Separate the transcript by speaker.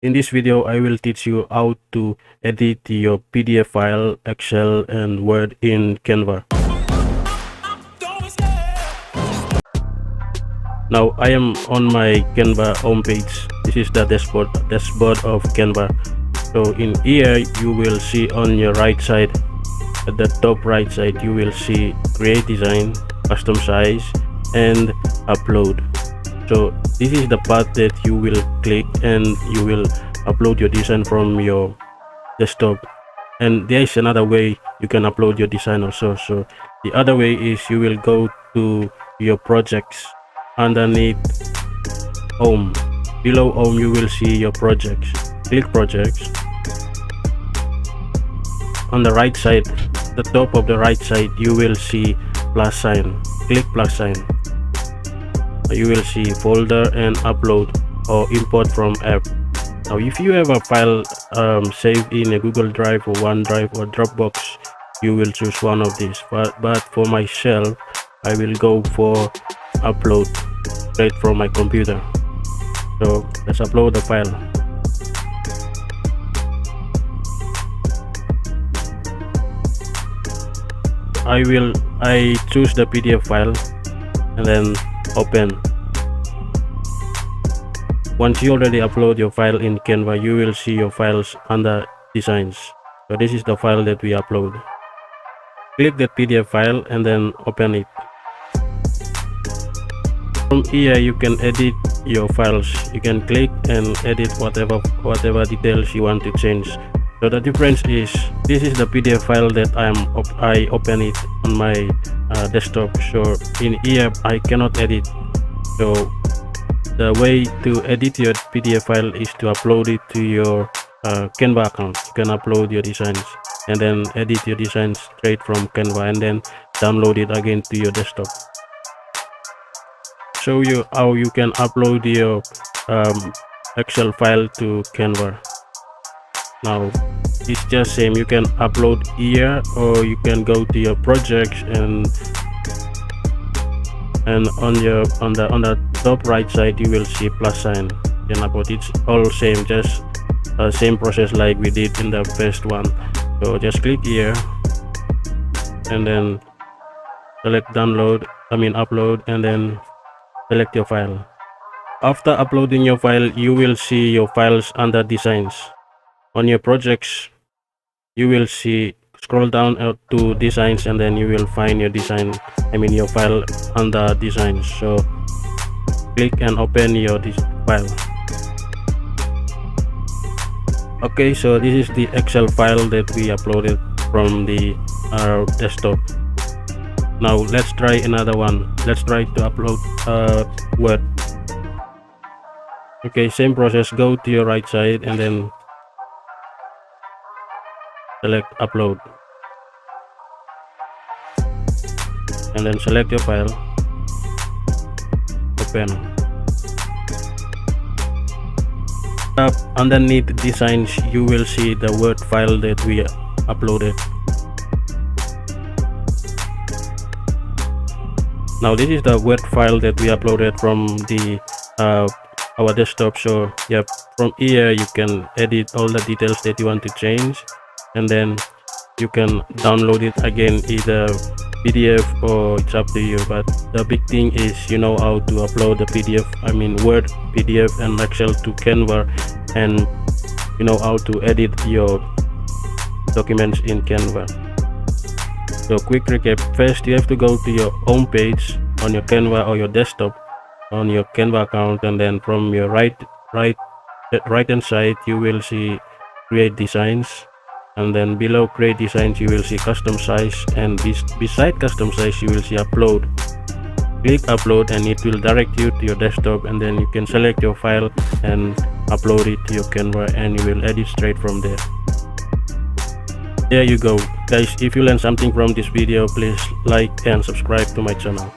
Speaker 1: In this video, I will teach you how to edit your PDF file, Excel, and Word in Canva. Now I am on my Canva homepage. This is the dashboard of Canva. So in here, you will see on your right side, at the top right side, you will see create design, custom size, and upload. So this is the part that you will click and you will upload your design from your desktop. And there is another way you can upload your design also. So the other way is you will go to your projects. Underneath home, below home, you will see your projects. Click projects. On the right side, the top of the right side, you will see plus sign. Click plus sign. You will see folder and upload or import from app. Now if you have a file saved in a Google Drive or OneDrive or Dropbox, you will choose one of these, but for myself, I will go for upload straight from my computer. So let's upload the file. I choose the PDF file and then open. Once you already upload your file in Canva, you will see your files under designs. So this is the file that we upload. Click that PDF file and then open it. From here, you can edit your files. You can click and edit whatever details you want to change. So the difference is, this is the PDF file that I open it on my desktop. So in here I cannot edit. So the way to edit your PDF file is to upload it to your Canva account. You can upload your designs and then edit your designs straight from Canva and then download it again to your desktop. Show you how you can upload your Excel file to Canva. Now it's just same, you can upload here or you can go to your projects and on the top right side you will see plus sign. You can upload. It's all same, just same process like we did in the first one. So just click here and then select upload and then select your file. After uploading your file, you will see your files under designs. On your projects, you will see, scroll down to designs and then you will find your design, your file under designs. So click and open your file. Okay, so this is the Excel file that we uploaded from the desktop. Now let's try another one. Let's try to upload Word. Okay, same process. Go to your right side and then select upload and then select your file, open. Up underneath designs, you will see the Word file that we uploaded. Now this is the Word file that we uploaded from the our desktop. So yeah, from here you can edit all the details that you want to change, and then you can download it again, either PDF or it's up to you. But the big thing is you know how to upload the PDF, Word, PDF and Excel to Canva, and you know how to edit your documents in Canva. So quick recap: first you have to go to your home page on your Canva or your desktop on your Canva account, and then from your right hand side you will see create designs, and then below create designs you will see custom size, and beside custom size you will see upload. Click upload and it will direct you to your desktop, and then you can select your file and upload it to your Canva and you will edit straight from there. There you go guys. If you learned something from this video, please like and subscribe to my channel.